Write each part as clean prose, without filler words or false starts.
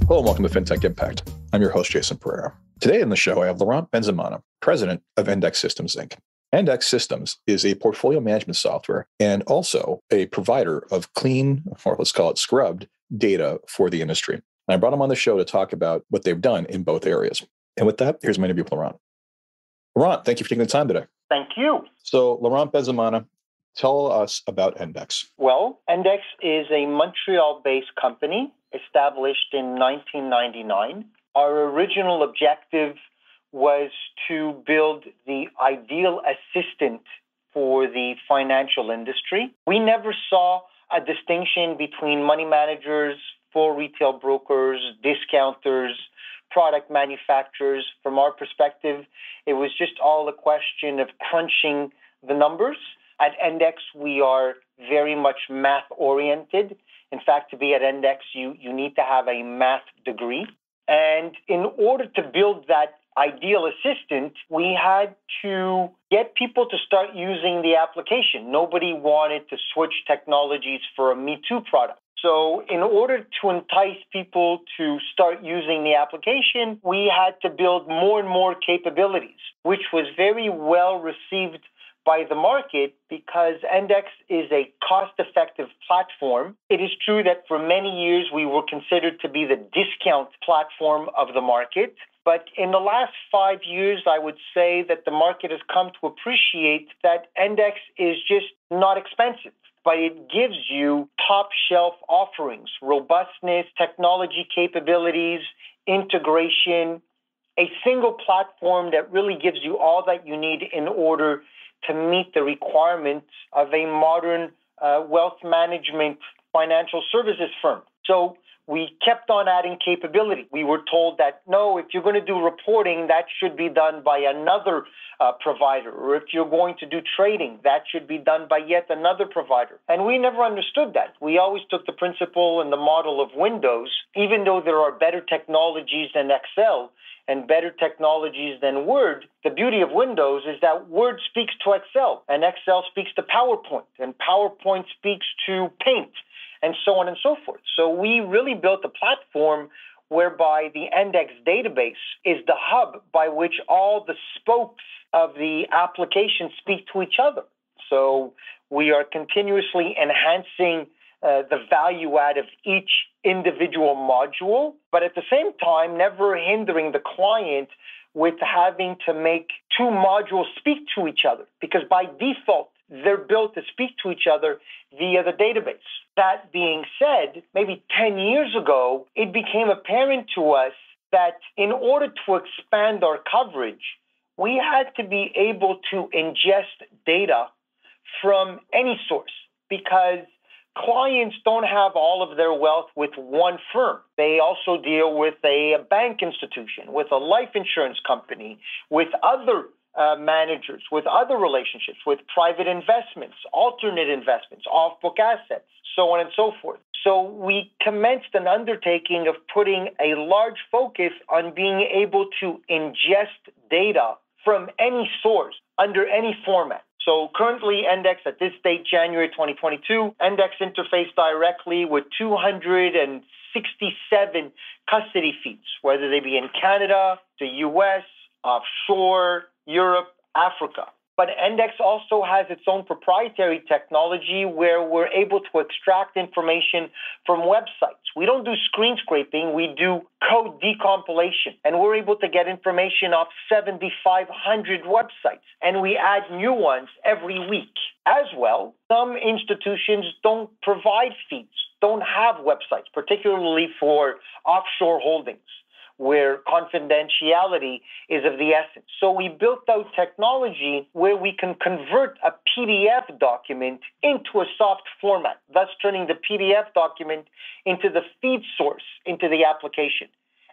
Hello and welcome to FinTech Impact. I'm your host, Jason Pereira. Today in the show, I have Laurent Bensemana, president of ndex Systems, Inc. ndex Systems is a portfolio management software and also a provider of clean, or let's call it scrubbed, data for the industry. And I brought him on the show to talk about what they've done in both areas. And with that, here's my interview with Laurent. Laurent, thank you for taking the time today. Thank you. So, Laurent Bensemana, tell us about ndex. Well, ndex is a Montreal-based company established in 1999. Our original objective was to build the ideal assistant for the financial industry. We never saw a distinction between money managers, full retail brokers, discounters, product manufacturers. From our perspective, it was just all a question of crunching the numbers. At ndex, we are very much math-oriented. In fact, to be at ndex, you need to have a math degree. And in order to build that ideal assistant, we had to get people to start using the application. Nobody wanted to switch technologies for a Me Too product. So in order to entice people to start using the application, we had to build more and more capabilities, which was very well received by the market because ndex is a cost-effective platform. It is true that for many years we were considered to be the discount platform of the market. But in the last 5 years, I would say that the market has come to appreciate that ndex is just not expensive, but it gives you top-shelf offerings, robustness, technology capabilities, integration, a single platform that really gives you all that you need in order to meet the requirements of a modern wealth management financial services firm. So we kept on adding capability. We were told that, no, if you're going to do reporting, that should be done by another provider. Or if you're going to do trading, that should be done by yet another provider. And we never understood that. We always took the principle and the model of Windows, even though there are better technologies than Excel and better technologies than Word. The beauty of Windows is that Word speaks to Excel, and Excel speaks to PowerPoint, and PowerPoint speaks to Paint, and so on and so forth. So we really built a platform whereby the ndex database is the hub by which all the spokes of the application speak to each other. So we are continuously enhancing the value add of each individual module, but at the same time, never hindering the client with having to make two modules speak to each other, because by default, they're built to speak to each other via the database. That being said, maybe 10 years ago, it became apparent to us that in order to expand our coverage, we had to be able to ingest data from any source, because clients don't have all of their wealth with one firm. They also deal with a bank institution, with a life insurance company, with other managers, with other relationships, with private investments, alternate investments, off-book assets, so on and so forth. So we commenced an undertaking of putting a large focus on being able to ingest data from any source under any format. So currently, ndex at this date, January 2022, ndex interface directly with 267 custody feeds, whether they be in Canada, the US, offshore, Europe, Africa. But ndex also has its own proprietary technology where we're able to extract information from websites. We don't do screen scraping, we do code decompilation. And we're able to get information off 7,500 websites. And we add new ones every week. As well, some institutions don't provide feeds, don't have websites, particularly for offshore holdings, where confidentiality is of the essence. So we built out technology where we can convert a PDF document into a soft format, thus turning the PDF document into the feed source into the application.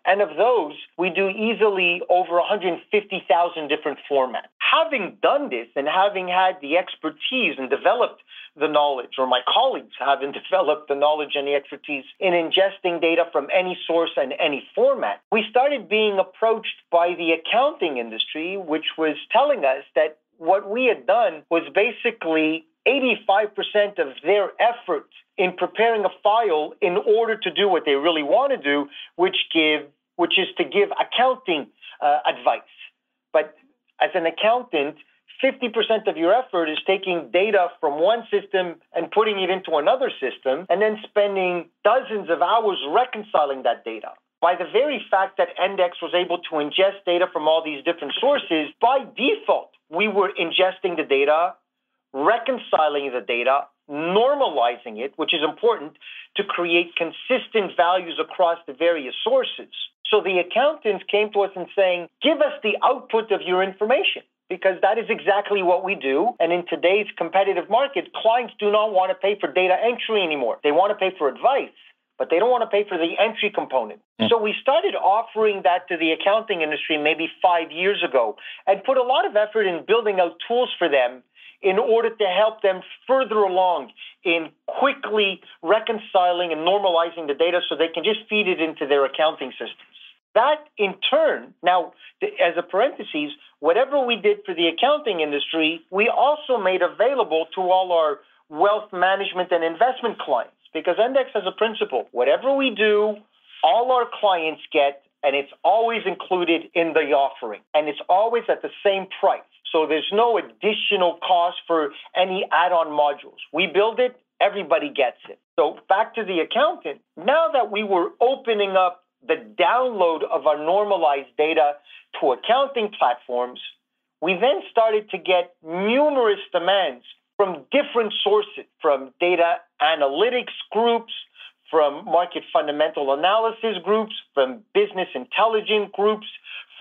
And of those, we do easily over 150,000 different formats. Having done this and having had the expertise and developed the knowledge, or my colleagues having developed the knowledge and the expertise in ingesting data from any source and any format, we started being approached by the accounting industry, which was telling us that what we had done was basically 85% of their effort in preparing a file in order to do what they really want to do, which is to give accounting advice. But as an accountant, 50% of your effort is taking data from one system and putting it into another system, and then spending dozens of hours reconciling that data. By the very fact that ndex was able to ingest data from all these different sources, by default, we were ingesting the data, reconciling the data, normalizing it, which is important to create consistent values across the various sources. So the accountants came to us and saying, give us the output of your information, because that is exactly what we do. And in today's competitive market, clients do not want to pay for data entry anymore. They want to pay for advice, but they don't want to pay for the entry component. So we started offering that to the accounting industry maybe 5 years ago and put a lot of effort in building out tools for them in order to help them further along in quickly reconciling and normalizing the data so they can just feed it into their accounting systems. That, in turn, now, as a parenthesis, whatever we did for the accounting industry, we also made available to all our wealth management and investment clients, because ndex has a principle. Whatever we do, all our clients get, and it's always included in the offering, and it's always at the same price. So there's no additional cost for any add-on modules. We build it, everybody gets it. So back to the accountant, now that we were opening up the download of our normalized data to accounting platforms, we then started to get numerous demands from different sources, from data analytics groups, from market fundamental analysis groups, from business intelligence groups,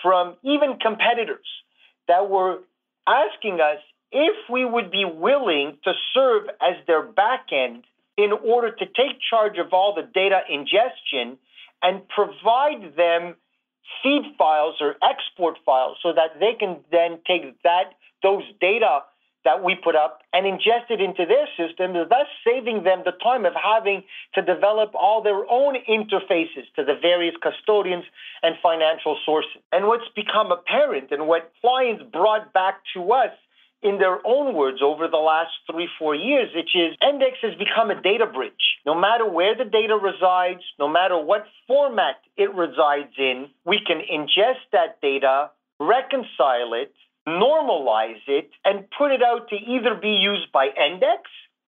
from even competitors that were asking us if we would be willing to serve as their backend in order to take charge of all the data ingestion and provide them feed files or export files so that they can then take those data that we put up and ingest it into their system, thus saving them the time of having to develop all their own interfaces to the various custodians and financial sources. And what's become apparent and what clients brought back to us in their own words over the last 3-4 years, which is ndex has become a data bridge. No matter where the data resides, no matter what format it resides in, we can ingest that data, reconcile it, normalize it, and put it out to either be used by ndex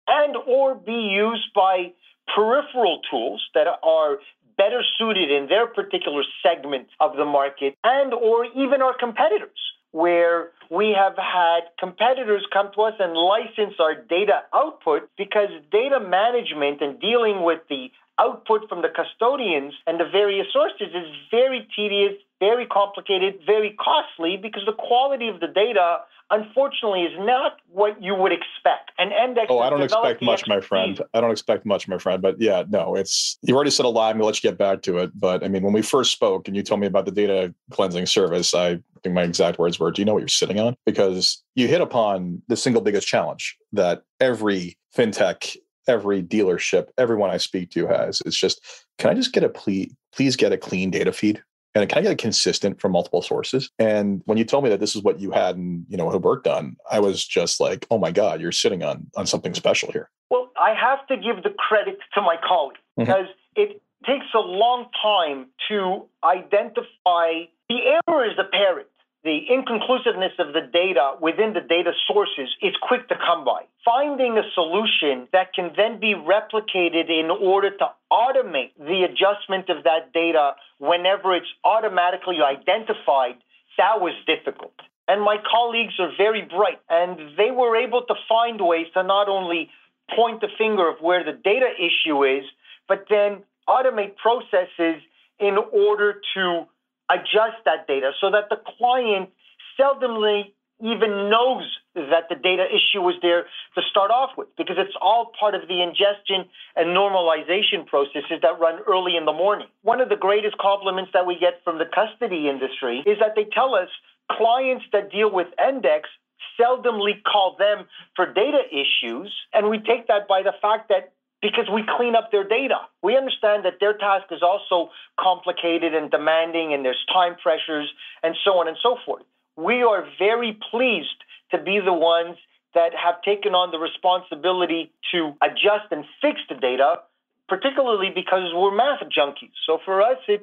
and or be used by peripheral tools that are better suited in their particular segment of the market, and or even our competitors, where we have had competitors come to us and license our data output because data management and dealing with the output from the custodians and the various sources is very tedious, very complicated, very costly, because the quality of the data, unfortunately, is not what you would expect. And ndex. Oh, I don't expect much, my friend. I don't expect much, my friend. But yeah, no, you've already said a lot. I'm going to let you get back to it. But I mean, when we first spoke and you told me about the data cleansing service, I think my exact words were, do you know what you're sitting on? Because you hit upon the single biggest challenge that every fintech, every dealership, everyone I speak to has. It's just, can I just get please get a clean data feed? And can I get it consistent from multiple sources? And when you told me that this is what you had and had worked on, I was just like, oh my God, you're sitting on something special here. Well, I have to give the credit to my colleague because it takes a long time to identify the error is apparent. The inconclusiveness of the data within the data sources is quick to come by. Finding a solution that can then be replicated in order to automate the adjustment of that data whenever it's automatically identified, that was difficult. And my colleagues are very bright, and they were able to find ways to not only point the finger of where the data issue is, but then automate processes in order to adjust that data so that the client seldomly even knows that the data issue was there to start off with, because it's all part of the ingestion and normalization processes that run early in the morning. One of the greatest compliments that we get from the custody industry is that they tell us clients that deal with ndex seldomly call them for data issues, and we take that by the fact that because we clean up their data. We understand that their task is also complicated and demanding, and there's time pressures and so on and so forth. We are very pleased to be the ones that have taken on the responsibility to adjust and fix the data, particularly because we're math junkies. So for us, it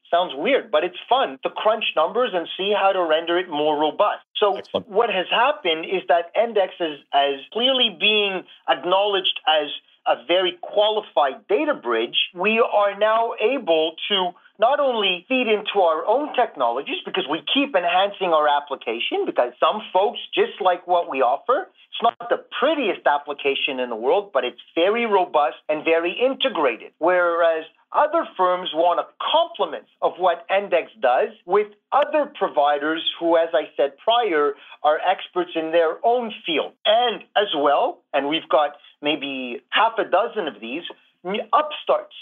sounds weird, but it's fun to crunch numbers and see how to render it more robust. So Excellent. what has happened is that ndex is as clearly being acknowledged as a very qualified data bridge. We are now able to not only feed into our own technologies, because we keep enhancing our application, because some folks just like what we offer. It's not the prettiest application in the world, but it's very robust and very integrated. Whereas other firms want a complement of what ndex does with other providers who, as I said prior, are experts in their own field. And as well, and we've got maybe half a dozen of these, upstarts,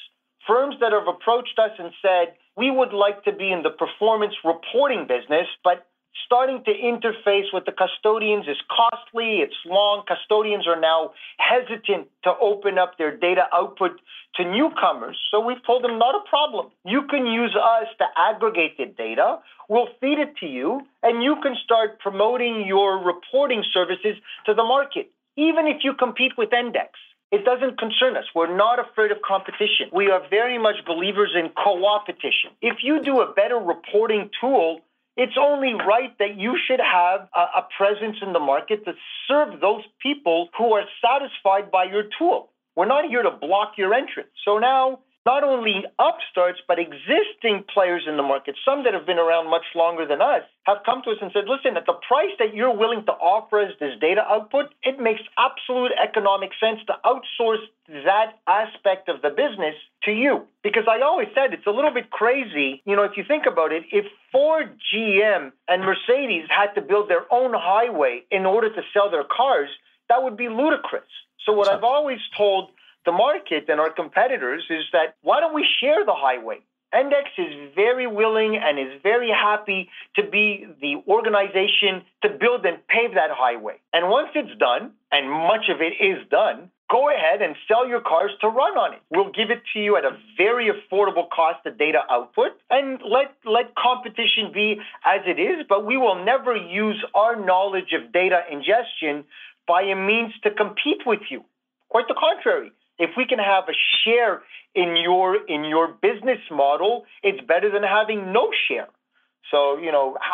firms that have approached us and said, we would like to be in the performance reporting business, but starting to interface with the custodians is costly, it's long. Custodians are now hesitant to open up their data output to newcomers. So we've told them, not a problem. You can use us to aggregate the data. We'll feed it to you, and you can start promoting your reporting services to the market, even if you compete with ndex. It doesn't concern us. We're not afraid of competition. We are very much believers in co-opetition. If you do a better reporting tool, it's only right that you should have a presence in the market to serve those people who are satisfied by your tool. We're not here to block your entrance. So now, not only upstarts, but existing players in the market, some that have been around much longer than us, have come to us and said, listen, at the price that you're willing to offer us this data output, it makes absolute economic sense to outsource that aspect of the business to you. Because I always said it's a little bit crazy, if you think about it, if Ford, GM, and Mercedes had to build their own highway in order to sell their cars, that would be ludicrous. So what I've always told the market and our competitors is that why don't we share the highway? ndex is very willing and is very happy to be the organization to build and pave that highway. And once it's done, and much of it is done, go ahead and sell your cars to run on it. We'll give it to you at a very affordable cost of data output, and let competition be as it is, but we will never use our knowledge of data ingestion by a means to compete with you. Quite the contrary. If we can have a share in your business model, it's better than having no share. So,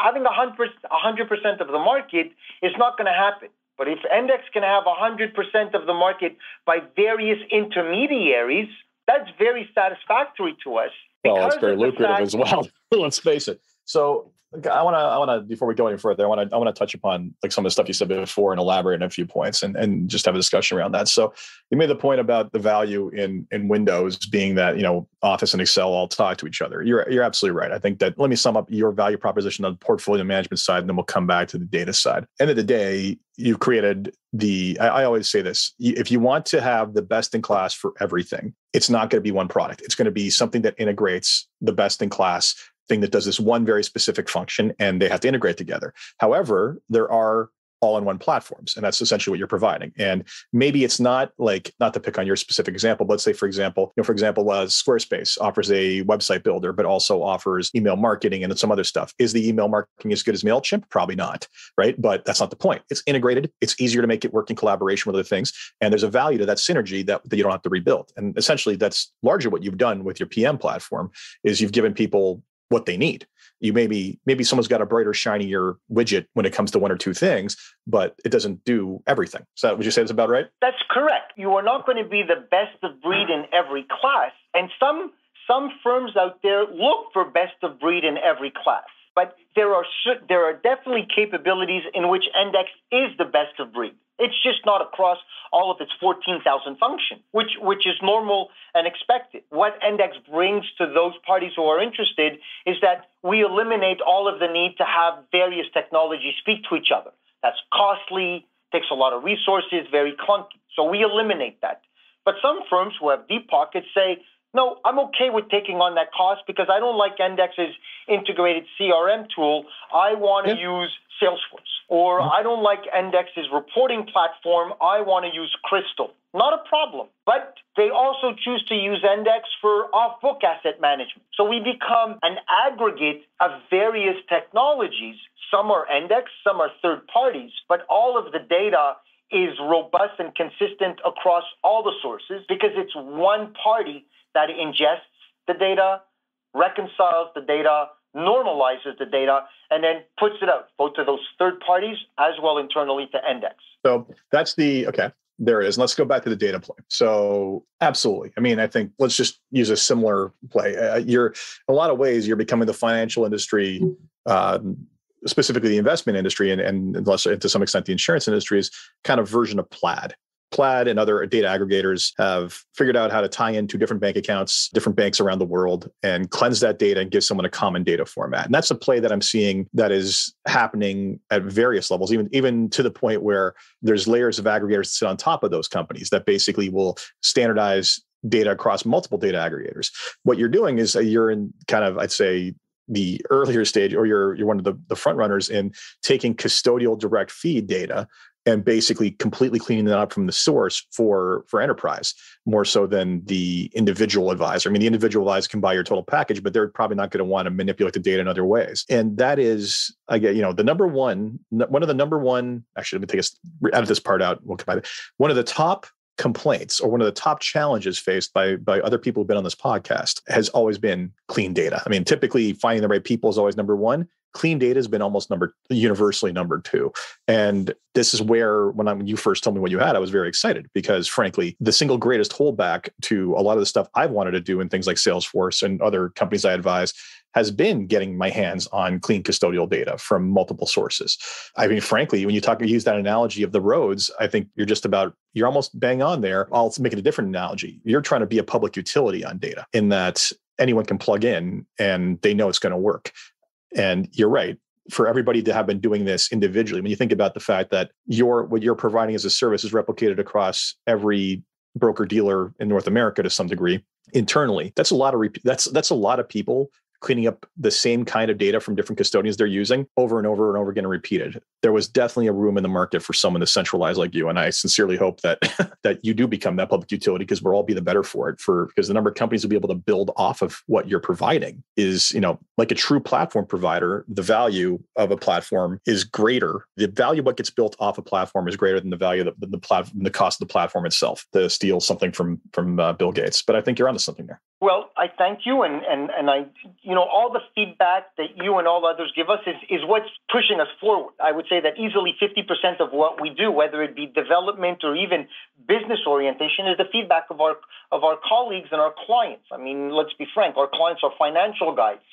having 100% of the market is not going to happen. But if ndex can have 100% of the market by various intermediaries, that's very satisfactory to us. Well, it's very lucrative as well. Let's face it. So I want to before we go any further, I want to touch upon some of the stuff you said before and elaborate on a few points and just have a discussion around that. So you made the point about the value in Windows being that, Office and Excel all talk to each other. You're absolutely right. I think that, let me sum up your value proposition on the portfolio management side, and then we'll come back to the data side. End of the day, you've created I always say this, if you want to have the best in class for everything, it's not going to be one product. It's going to be something that integrates the best in class thing that does this one very specific function, and they have to integrate together. However, there are all-in-one platforms, and that's essentially what you're providing. And maybe it's not not to pick on your specific example, but let's say, for example, Squarespace offers a website builder, but also offers email marketing and some other stuff. Is the email marketing as good as MailChimp? Probably not, right? But that's not the point. It's integrated. It's easier to make it work in collaboration with other things. And there's a value to that synergy that you don't have to rebuild. And essentially, that's largely what you've done with your PM platform, is you've given people what they need. You maybe someone's got a brighter, shinier widget when it comes to one or two things, but it doesn't do everything. So would you say that's about right? That's correct. You are not going to be the best of breed in every class. And some firms out there look for best of breed in every class. But there are definitely capabilities in which ndex is the best of breed. It's just not across all of its 14,000 functions, which is normal and expected. What ndex brings to those parties who are interested is that we eliminate all of the need to have various technologies speak to each other. That's costly, takes a lot of resources, very clunky. So we eliminate that. But some firms who have deep pockets say, no, I'm okay with taking on that cost because I don't like ndex's integrated CRM tool. I want to use Salesforce. Or I don't like ndex's reporting platform. I want to use Crystal. Not a problem. But they also choose to use ndex for off-book asset management. So we become an aggregate of various technologies. Some are ndex, some are third parties, but all of the data is robust and consistent across all the sources because it's one party that ingests the data, reconciles the data, normalizes the data, and then puts it out both to those third parties as well internally to ndex. So that's okay. There it is. Let's go back to the data play. So absolutely. I mean, I think let's just use a similar play. In a lot of ways, you're becoming the financial industry, specifically the investment industry, and unless to some extent the insurance industry's kind of version of Plaid. Plaid and other data aggregators have figured out how to tie into different bank accounts, different banks around the world, and cleanse that data and give someone a common data format. And that's a play that I'm seeing that is happening at various levels, even to the point where there's layers of aggregators that sit on top of those companies that basically will standardize data across multiple data aggregators. What you're doing is you're in kind of, I'd say, the earlier stage, or you're one of the front runners in taking custodial direct feed data and basically completely cleaning that up from the source for enterprise, more so than the individual advisor. I mean, the individual advisor can buy your total package, but they're probably not going to want to manipulate the data in other ways. And that is, again, one of the number one, actually, let me take us out of this part out. We'll come back. One of the top complaints or one of the top challenges faced by other people who've been on this podcast has always been clean data. I mean, typically finding the right people is always number one. Clean data has been almost universally number two. And this is where, when you first told me what you had, I was very excited because, frankly, the single greatest holdback to a lot of the stuff I've wanted to do in things like Salesforce and other companies I advise has been getting my hands on clean custodial data from multiple sources. I mean, frankly, when you use that analogy of the roads, I think you're almost bang on there. I'll make it a different analogy. You're trying to be a public utility on data in that anyone can plug in and they know it's going to work. And you're right. For everybody to have been doing this individually, when you think about the fact that what you're providing as a service is replicated across every broker dealer in North America to some degree internally, that's a lot of people cleaning up the same kind of data from different custodians they're using over and over and over again and repeated. There was definitely a room in the market for someone to centralize like you. And I sincerely hope that that you do become that public utility, because we'll all be the better for it, because the number of companies will be able to build off of what you're providing is, like a true platform provider, the value of a platform is greater. The value of what gets built off a platform is greater than the value of the cost of the platform itself, to steal something from Bill Gates. But I think you're onto something there. Well, I thank you, and I, all the feedback that you and all others give us is what's pushing us forward. I would say that easily 50% of what we do, whether it be development or even business orientation, is the feedback of our colleagues and our clients. I mean, let's be frank, our clients are financial guys.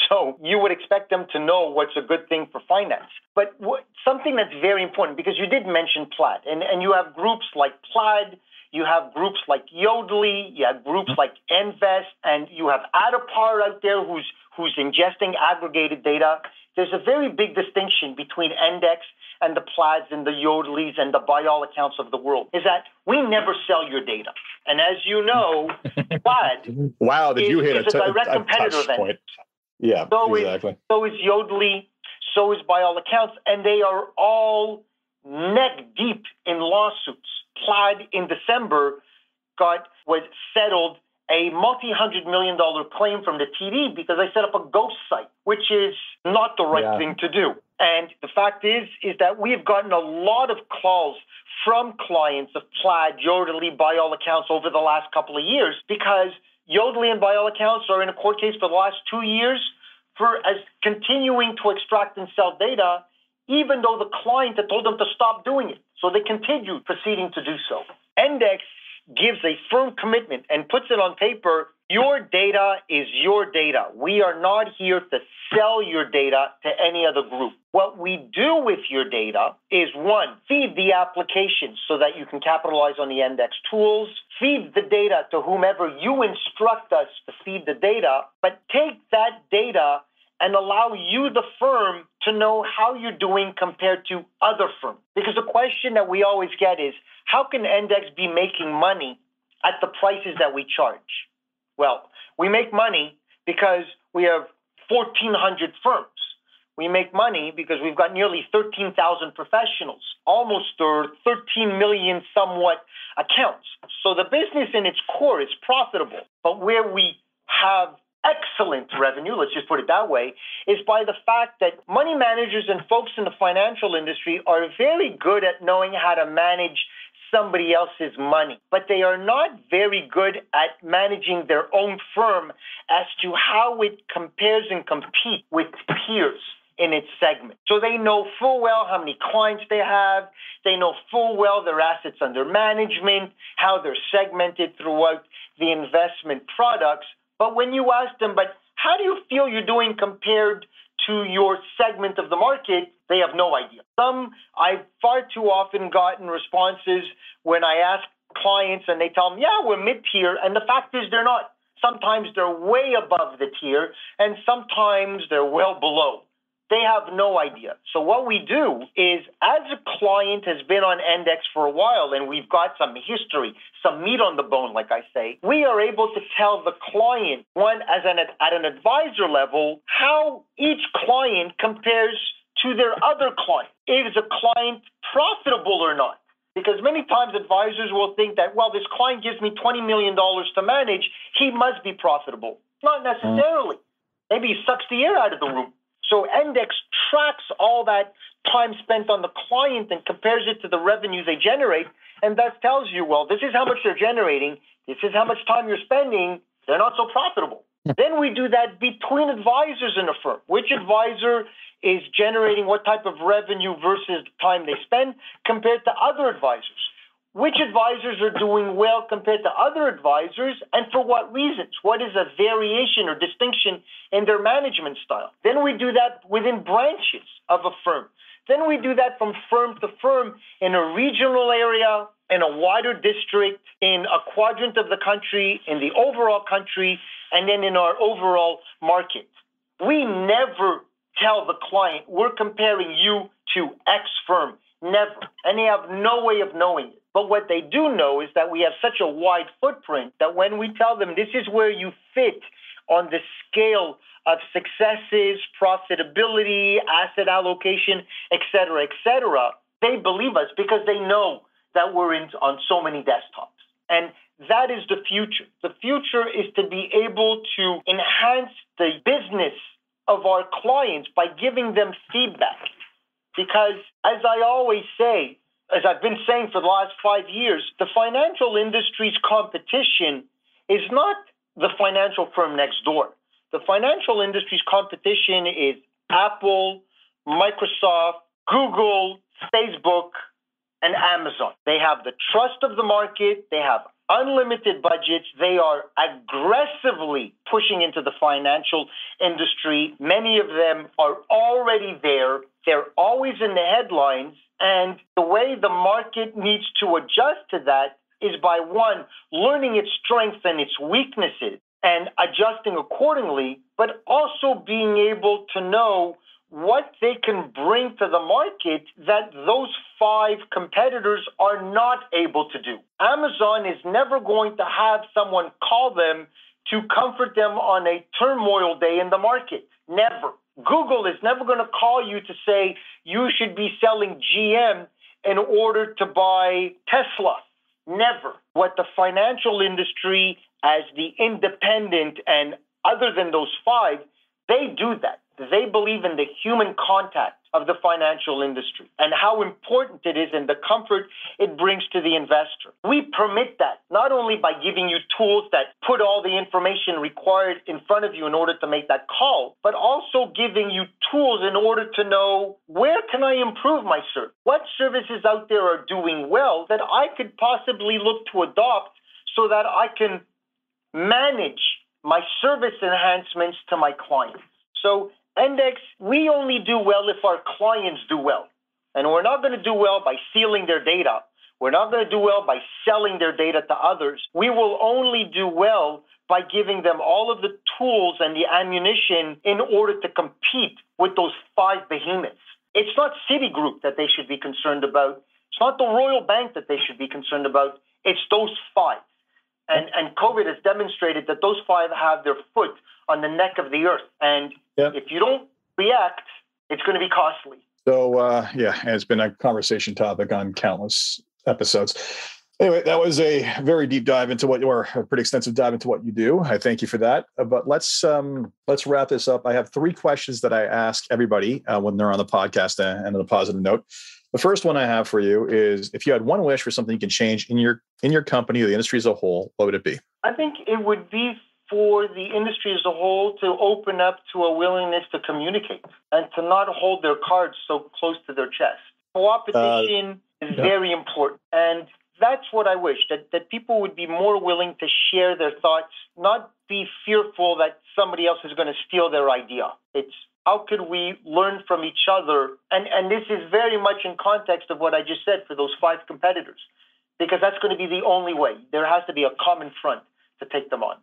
So you would expect them to know what's a good thing for finance. But something that's very important, because you did mention Plaid, and you have groups like Plaid, you have groups like Yodlee, you have groups like Invest, and you have Adapar out there who's ingesting aggregated data. There's a very big distinction between ndex and the Plaids and the Yodlees and the by all accounts of the world, is that we never sell your data. And as you know, Plaid wow, did you hit is a direct competitor of point. Yeah, so exactly. So is Yodlee, so is by all accounts, and they are all neck deep in lawsuits. Plaid in December was settled a multi-$100 million claim from the TD because they set up a ghost site, which is not the right thing to do. And the fact is that we have gotten a lot of calls from clients of Plaid, Yodlee, by all accounts over the last couple of years, because Yodlee and by all accounts are in a court case for the last 2 years as continuing to extract and sell data, even though the client had told them to stop doing it. So they continued proceeding to do so. ndex gives a firm commitment and puts it on paper. Your data is your data. We are not here to sell your data to any other group. What we do with your data is, one, feed the application so that you can capitalize on the ndex tools, feed the data to whomever you instruct us to feed the data, but take that data and allow you, the firm, to know how you're doing compared to other firms. Because the question that we always get is, how can ndex be making money at the prices that we charge? Well, we make money because we have 1,400 firms. We make money because we've got nearly 13,000 professionals, almost 13 million somewhat accounts. So the business in its core is profitable. But where we have excellent revenue, let's just put it that way, is by the fact that money managers and folks in the financial industry are very good at knowing how to manage somebody else's money, but they are not very good at managing their own firm as to how it compares and competes with peers in its segment. So they know full well how many clients they have. They know full well their assets under management, how they're segmented throughout the investment products. But when you ask them, but how do you feel you're doing compared to your segment of the market, they have no idea. I've far too often gotten responses when I ask clients and they tell me, yeah, we're mid-tier. And the fact is they're not. Sometimes they're way above the tier and sometimes they're well below. They have no idea. So what we do is, as a client has been on ndex for a while and we've got some history, some meat on the bone, like I say, we are able to tell the client, at an advisor level, how each client compares to their other client. Is a client profitable or not? Because many times advisors will think that, well, this client gives me $20 million to manage, he must be profitable. Not necessarily. Maybe he sucks the air out of the room. So ndex tracks all that time spent on the client and compares it to the revenue they generate, and thus tells you, well, this is how much they're generating, this is how much time you're spending, they're not so profitable. Then we do that between advisors in a firm. Which advisor is generating what type of revenue versus the time they spend compared to other advisors? Which advisors are doing well compared to other advisors, and for what reasons? What is a variation or distinction in their management style? Then we do that within branches of a firm. Then we do that from firm to firm in a regional area, in a wider district, in a quadrant of the country, in the overall country, and then in our overall market. We never tell the client, we're comparing you to X firm. Never. And they have no way of knowing it. But what they do know is that we have such a wide footprint that when we tell them this is where you fit on the scale of successes, profitability, asset allocation, et cetera, they believe us because they know that we're on so many desktops. And that is the future. The future is to be able to enhance the business of our clients by giving them feedback. Because as I always say, as I've been saying for the last 5 years, the financial industry's competition is not the financial firm next door. The financial industry's competition is Apple, Microsoft, Google, Facebook, and Amazon. They have the trust of the market. They have unlimited budgets. They are aggressively pushing into the financial industry. Many of them are already there. They're always in the headlines. And the way the market needs to adjust to that is by, one, learning its strengths and its weaknesses and adjusting accordingly, but also being able to know what they can bring to the market that those 5 competitors are not able to do. Amazon is never going to have someone call them to comfort them on a turmoil day in the market. Never. Google is never going to call you to say you should be selling GM in order to buy Tesla. Never. What the financial industry, as the independent and other than those 5, they do that. They believe in the human contact of the financial industry and how important it is and the comfort it brings to the investor. We permit that not only by giving you tools that put all the information required in front of you in order to make that call, but also giving you tools in order to know, where can I improve my service? What services out there are doing well that I could possibly look to adopt so that I can manage my service enhancements to my clients. So ndex, we only do well if our clients do well. And we're not going to do well by stealing their data. We're not going to do well by selling their data to others. We will only do well by giving them all of the tools and the ammunition in order to compete with those 5 behemoths. It's not Citigroup that they should be concerned about. It's not the Royal Bank that they should be concerned about. It's those 5. And COVID has demonstrated that those 5 have their foot on the neck of the earth. And if you don't react, it's going to be costly. So, it's been a conversation topic on countless episodes. Anyway, that was a very deep dive into what you are, a pretty extensive dive into what you do. I thank you for that. But let's wrap this up. I have 3 questions that I ask everybody when they're on the podcast, and on a positive note. The first one I have for you is, if you had one wish for something you can change in your company or the industry as a whole, what would it be? I think it would be for the industry as a whole to open up to a willingness to communicate and to not hold their cards so close to their chest. Cooperation is very important. And that's what I wish, that people would be more willing to share their thoughts, not be fearful that somebody else is going to steal their idea. It's how could we learn from each other? And this is very much in context of what I just said for those 5 competitors, because that's going to be the only way. There has to be a common front to take them on.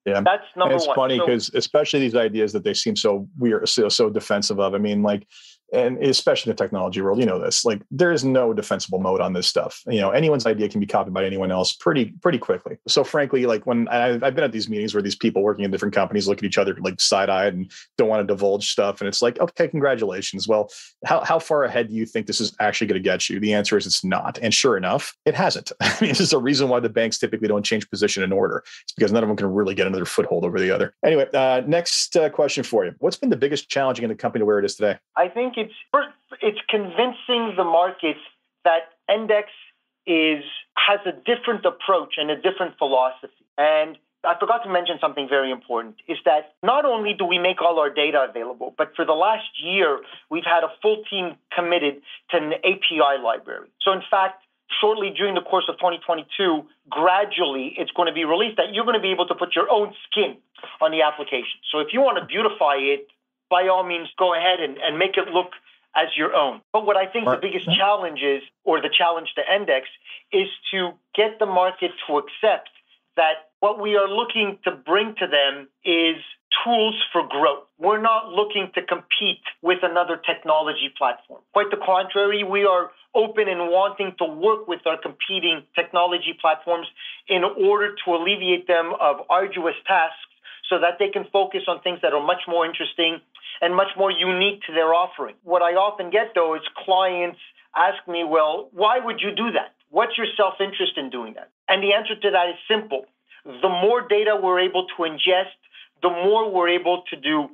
Yeah, that's number one. It's funny because especially these ideas that they seem so weird, so defensive of. I mean, like, and especially in the technology world, you know this. Like, there is no defensible mode on this stuff. You know, anyone's idea can be copied by anyone else pretty quickly. So, frankly, like when I've been at these meetings where these people working in different companies look at each other like side-eyed and don't want to divulge stuff, and it's like, okay, congratulations. Well, how far ahead do you think this is actually going to get you? The answer is it's not. And sure enough, it hasn't. I mean, this is a reason why the banks typically don't change position in order. It's because none of them can really get another foothold over the other. Anyway, next question for you. What's been the biggest challenge in the company to where it is today? I think it's convincing the markets that ndex has a different approach and a different philosophy. And I forgot to mention something very important, is that not only do we make all our data available, but for the last year, we've had a full team committed to an API library. So in fact, shortly during the course of 2022, gradually it's going to be released that you're going to be able to put your own skin on the application. So if you want to beautify it, by all means, go ahead and make it look as your own. But what I think the biggest challenge is, or the challenge to ndex, is to get the market to accept that what we are looking to bring to them is tools for growth. We're not looking to compete with another technology platform. Quite the contrary, we are open and wanting to work with our competing technology platforms in order to alleviate them of arduous tasks so that they can focus on things that are much more interesting and much more unique to their offering. What I often get, though, is clients ask me, well, why would you do that? What's your self-interest in doing that? And the answer to that is simple. The more data we're able to ingest, the more we're able to do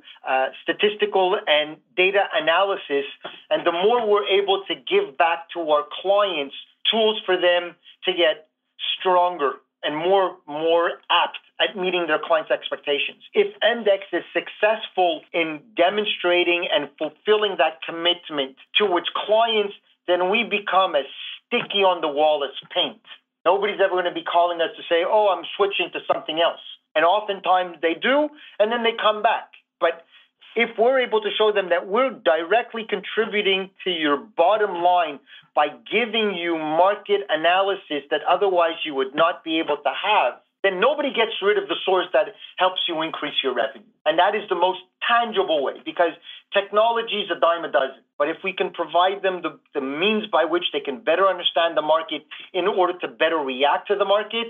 statistical and data analysis, and the more we're able to give back to our clients tools for them to get stronger and more apt at meeting their clients' expectations. If ndex is successful in demonstrating and fulfilling that commitment to its clients, then we become as sticky on the wall as paint. Nobody's ever going to be calling us to say, oh, I'm switching to something else. And oftentimes they do, and then they come back. But if we're able to show them that we're directly contributing to your bottom line by giving you market analysis that otherwise you would not be able to have, then nobody gets rid of the source that helps you increase your revenue. And that is the most tangible way, because technology is a dime a dozen. But if we can provide them the means by which they can better understand the market in order to better react to the market,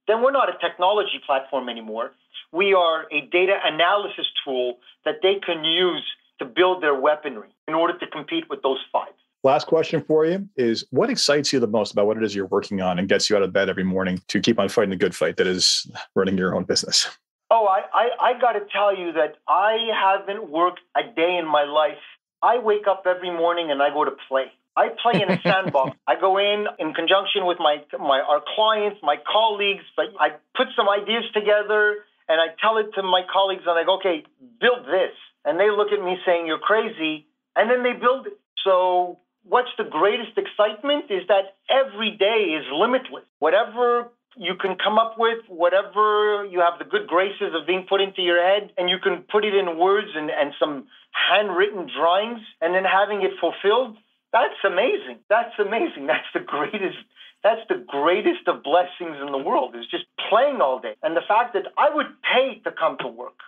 then we're not a technology platform anymore. We are a data analysis tool that they can use to build their weaponry in order to compete with those 5. Last question for you is, what excites you the most about what it is you're working on and gets you out of bed every morning to keep on fighting the good fight that is running your own business? Oh, I got to tell you that I haven't worked a day in my life. I wake up every morning and I go to play. I play in a sandbox. I go in conjunction with our clients, my colleagues, but I put some ideas together and I tell it to my colleagues and I go, okay, build this. And they look at me saying, you're crazy. And then they build it. So what's the greatest excitement is that every day is limitless. Whatever you can come up with, whatever you have the good graces of being put into your head, and you can put it in words and some handwritten drawings and then having it fulfilled, that's amazing. That's amazing. That's the greatest of blessings in the world, is just playing all day. And the fact that I would pay to come to work,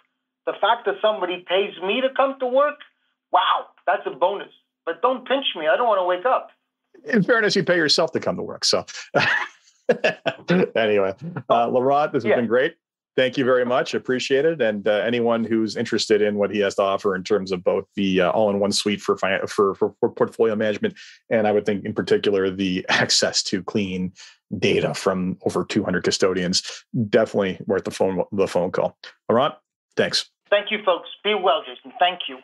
the fact that somebody pays me to come to work, wow, that's a bonus. But don't pinch me. I don't want to wake up. In fairness, you pay yourself to come to work. So anyway, Laurent, this has been great. Thank you very much. Appreciate it. And anyone who's interested in what he has to offer in terms of both the all-in-one suite for portfolio management, and I would think in particular the access to clean data from over 200 custodians, definitely worth the phone call. Laurent, thanks. Thank you, folks. Be well, Jason. Thank you.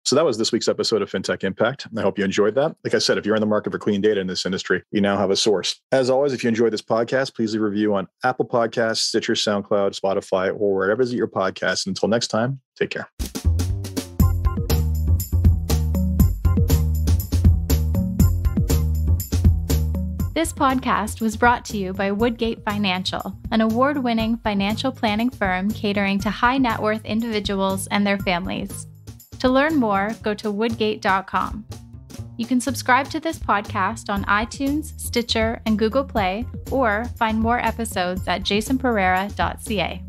So that was this week's episode of FinTech Impact. I hope you enjoyed that. Like I said, if you're in the market for clean data in this industry, you now have a source. As always, if you enjoyed this podcast, please leave a review on Apple Podcasts, Stitcher, SoundCloud, Spotify, or wherever you get your podcasts. Until next time, take care. This podcast was brought to you by Woodgate Financial, an award-winning financial planning firm catering to high net worth individuals and their families. To learn more, go to woodgate.com. You can subscribe to this podcast on iTunes, Stitcher, and Google Play, or find more episodes at jasonpereira.ca.